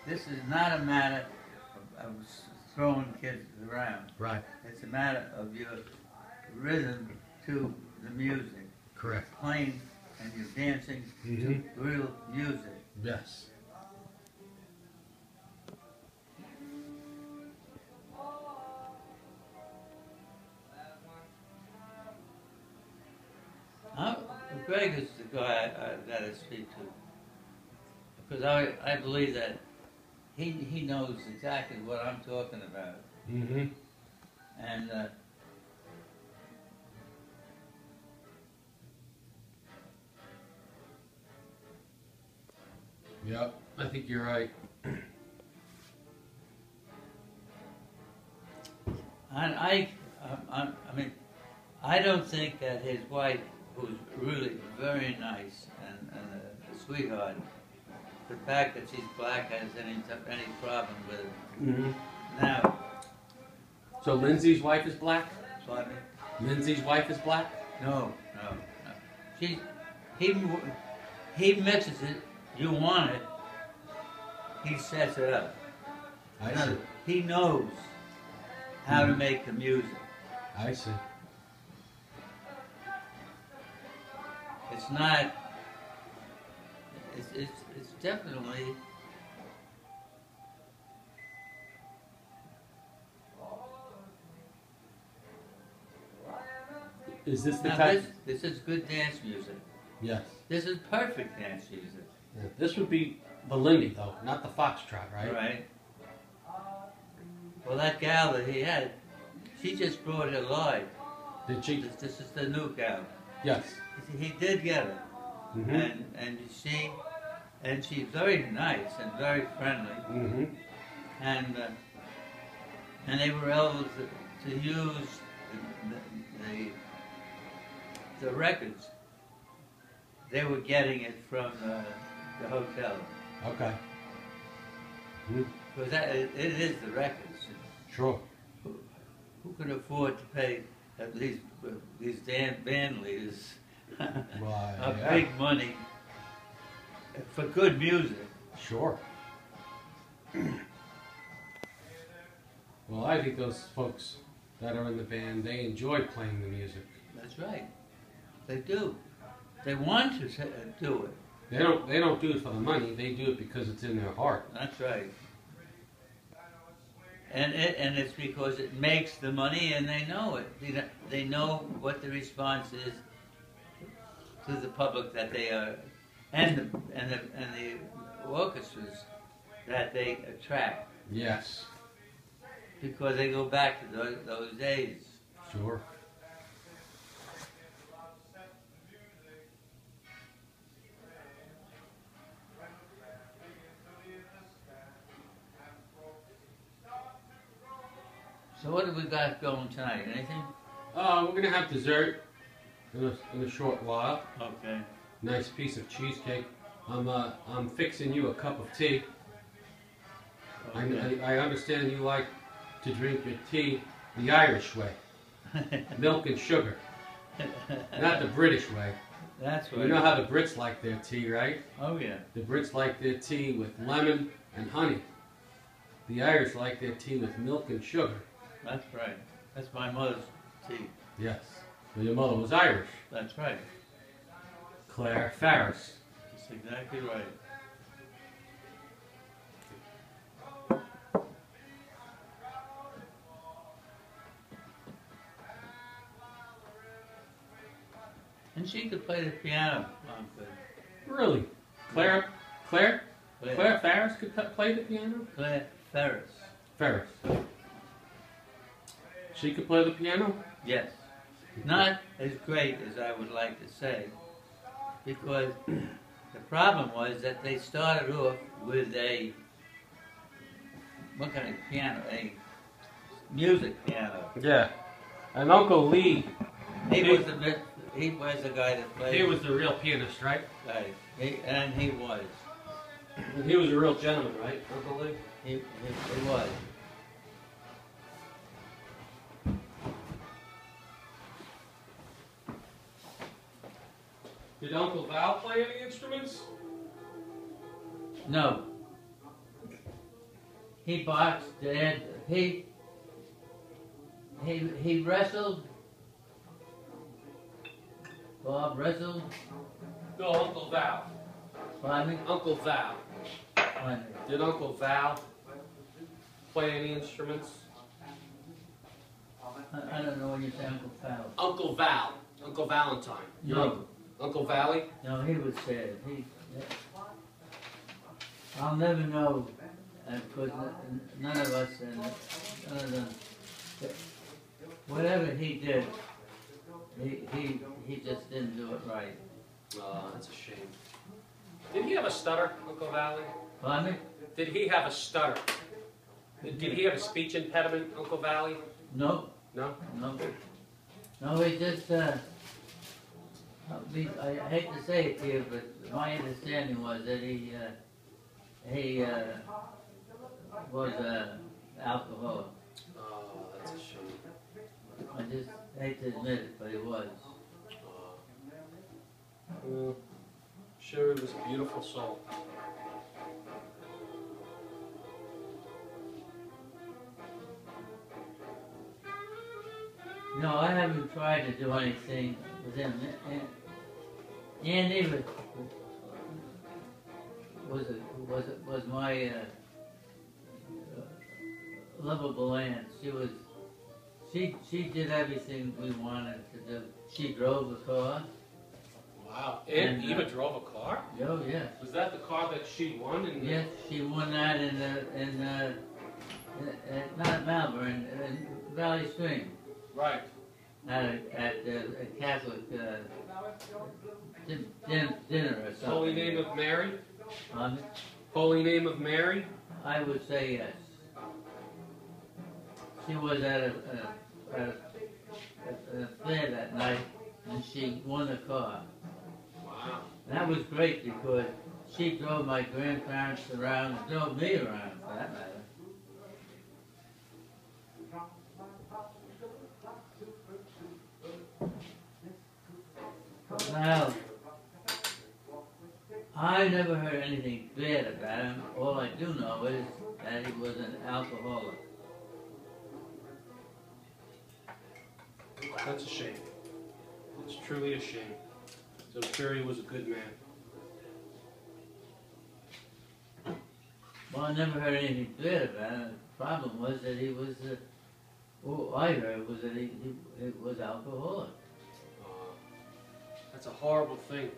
this is not a matter of throwing kids around. Right. It's a matter of your rhythm to the music. Correct. You're playing and you're dancing to real music. Yes. Greg is the guy I got to speak to, because I believe that he knows exactly what I'm talking about. Mm-hmm. And Yep, I think you're right. I mean, I don't think that his wife, who's really very nice and a sweetheart, the fact that she's black has any problem with it. Mm-hmm. Now, So Lindsay's wife is black? pardon me? Lindsay's wife is black? No. He mixes it. You want it. He sets it up. I see. He knows how to make the music. I see. It's not. It's definitely. Is this the Now type? this is good dance music. Yes. This is perfect dance music. Yeah. This would be the Lindy, though, not the foxtrot, right? Right. Well, that gal that he had, she just brought it live. Did she? This is the new gal. Yes. He did get it, Mm-hmm. and she's very nice and very friendly, Mm-hmm. and they were able to use the records. They were getting it from the hotel. Okay. Mm-hmm. Because it is the records. Sure. Who can afford to pay at least these damn band leaders Well, yeah. big money for good music? Sure. Well, I think those folks that are in the band, they enjoy playing the music. That's right. They do. They want to do it. They don't do it for the money. They do it because it's in their heart. That's right. And it's because it makes the money, and they know it. They know what the response is to the public that they are, and the orchestras that they attract, Yes. because they go back to those days. Sure. So what have we got going tonight? Anything? We're gonna have dessert in a short while. Okay. Nice piece of cheesecake. I'm fixing you a cup of tea. Okay. I understand you like to drink your tea the Irish way, milk and sugar, not the British way. That's right. You know how the Brits like their tea, right? Oh yeah. The Brits like their tea with lemon and honey. The Irish like their tea with milk and sugar. That's right. That's my mother's tea. Yes. Well, your mother was Irish. That's right. Claire Farris. That's exactly right. And she could play the piano. Good. Really? Claire Farris could play the piano? Claire Ferris. Farris. She could play the piano? Yes. Not as great as I would like to say, because the problem was that they started off with what kind of piano? A music piano. Yeah. And Uncle Lee, He was the guy that played. he was the real pianist, right? Right. He was. He was a real gentleman, right, Uncle Lee? He was. Did Uncle Val play any instruments? No. he boxed and he wrestled. Bob wrestled. No, Uncle Val. Pardon me? Uncle Val. Pardon me. Did Uncle Val play any instruments? I don't know when you say Uncle Val. Uncle Val. Uncle Valentine. Your No. uncle. Uncle Valley? No, he was sad. I'll never know, because none of us, none of them, whatever he did, he just didn't do it right. Oh, that's a shame. Did he have a stutter, Uncle Valley? Pardon me? Did he have a stutter? Did he have a speech impediment, Uncle Valley? No, No? no. No, he just, I hate to say it to you, but my understanding was that he was alcoholic. Oh, that's a shame. I just hate to admit it, but he was. Well, sure, he was a beautiful soul. No, I haven't tried to do anything with him. Andy was my lovable aunt. She did everything we wanted to do. She drove the car. Wow. And, And Eva drove a car? Oh yes. Was that the car that she won? In Yes, she won that in not Malvern, in Valley Stream. Right. At a Catholic dinner or something. Holy Name of Mary? Um, Holy Name of Mary? I would say yes. She was at a fair that night, and she won the car. Wow. And that was great because she drove my grandparents around and drove me around, for that matter. Now, I never heard anything bad about him. All I do know is that he was an alcoholic. That's a shame. It's truly a shame. So I'm sure he was a good man. Well, I never heard anything bad about him. The problem was that he was, all I heard was that he was alcoholic. That's a horrible thing.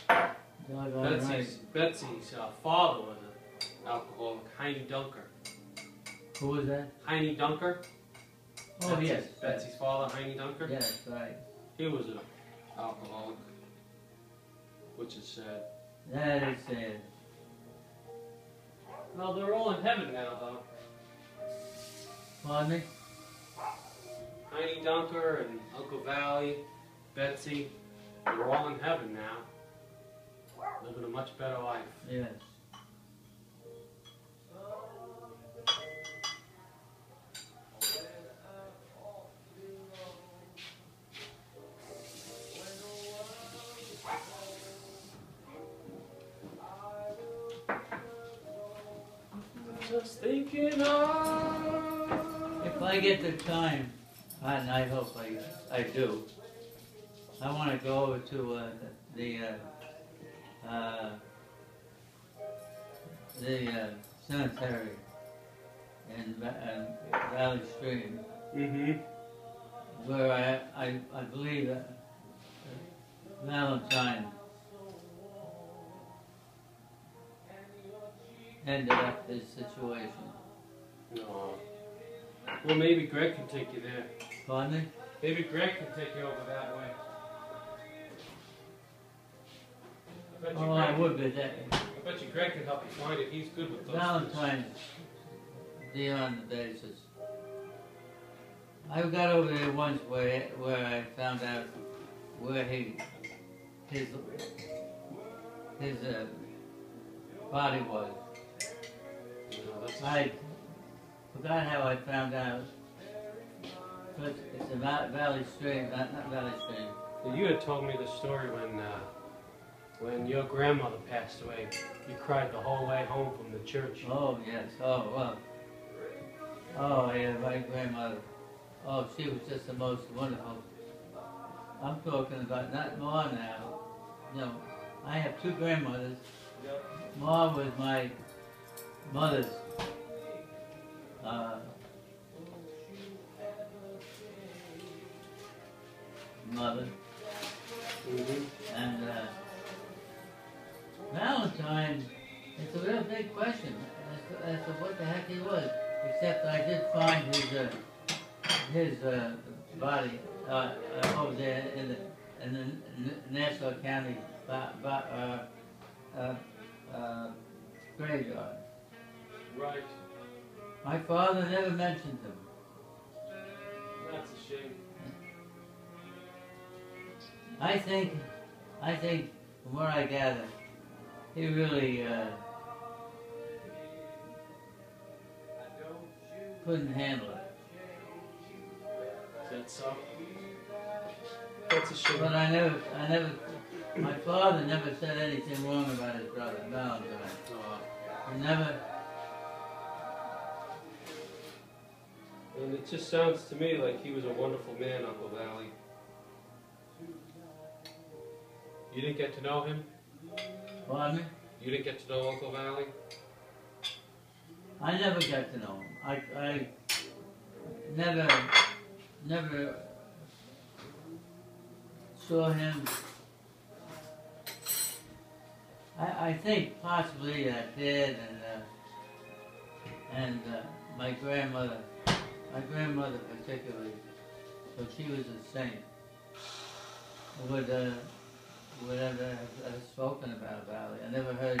Doggone right. Betsy's father was an alcoholic, Heine Dunker. Who was that? Heine Dunker? Oh, yes. Betsy's father, Heine Dunker? Yes, right. He was an alcoholic, which is sad. That is sad. Well, they're all in heaven now, though. Pardon me? Heine Dunker and Uncle Valley, Betsy, they're all in heaven now. Living a much better life. Yes. Just thinking of... If I get the time, and I hope I do, I want to go over to the cemetery in Valley Stream, Mm-hmm. where I believe Valentine ended up this situation. No. Well, maybe Greg can take you there. Pardon me? Maybe Greg can take you over that way. Oh, I would be that. I bet you Greg can help you find it. He's good with those Valentine's beyond the basis. I got over there once where I found out where his body was. I forgot how I found out. But it's a Valley Stream, not Valley Stream. You had told me the story when When your grandmother passed away, you cried the whole way home from the church. Oh, yes. Oh, well. Oh, yeah, my grandmother. Oh, she was just the most wonderful. I'm talking about not Ma now. You know, I have two grandmothers. Yep. Ma was my mother's mother. Mm-hmm. And Valentine, it's a real big question as to what the heck he was. Except I did find his body over there in the Nassau County graveyard. Right. My father never mentioned him. That's a shame. I think, from what I gather, he really couldn't handle it. Is that so? That's a shame. But my father never said anything wrong about his brother, Valentine. He never. And it just sounds to me like he was a wonderful man, Uncle Valley. You didn't get to know him? Pardon me? You didn't get to know Uncle Valley? I never got to know him. I never saw him. I think possibly I did, and my grandmother particularly, so she was a saint, would have spoken about Valley. I never heard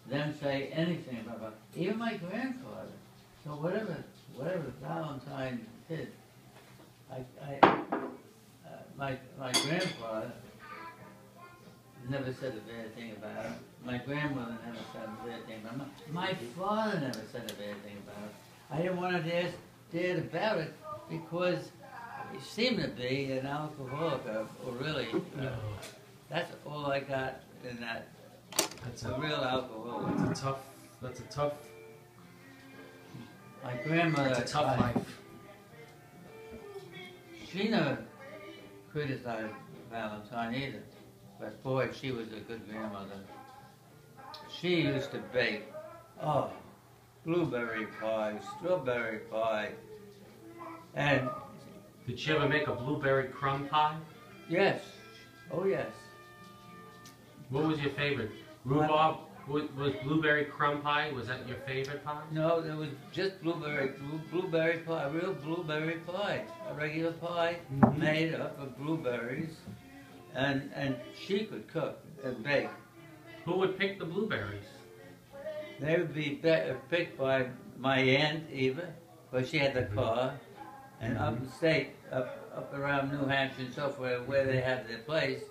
them say anything about Valley. Even my grandfather. So whatever Valentine did, my grandfather never said a bad thing about it. My grandmother never said a bad thing about it. My father never said a bad thing about it. I didn't want to dare about it because he seemed to be an alcoholic, or really, that's all I got in that. That's a real alcoholic. That's a tough. My grandmother. That's a tough life. She never criticized Valentine either. But boy, she was a good grandmother. She used to bake, blueberry pie, strawberry pie, and... Did she ever make a blueberry crumb pie? Yes. Oh, yes. What was your favorite? Rhubarb? Was blueberry crumb pie, was that your favorite pie? No, there was just blueberry pie, real blueberry pie. A regular pie made up of blueberries. And she could cook and bake. Who would pick the blueberries? They would be picked by my aunt Eva, because she had the car, and up in state, up around New Hampshire and so forth, where they have their place.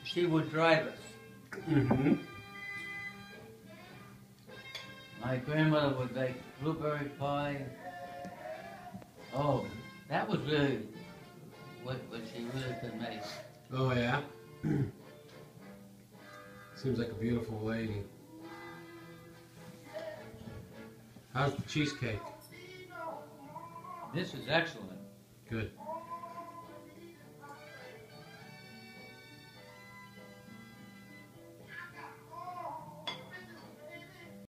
She would drive us. My grandmother would make blueberry pie. Oh, that was really what she really could make. Oh, yeah? Seems like a beautiful lady. How's the cheesecake? This is excellent. Good.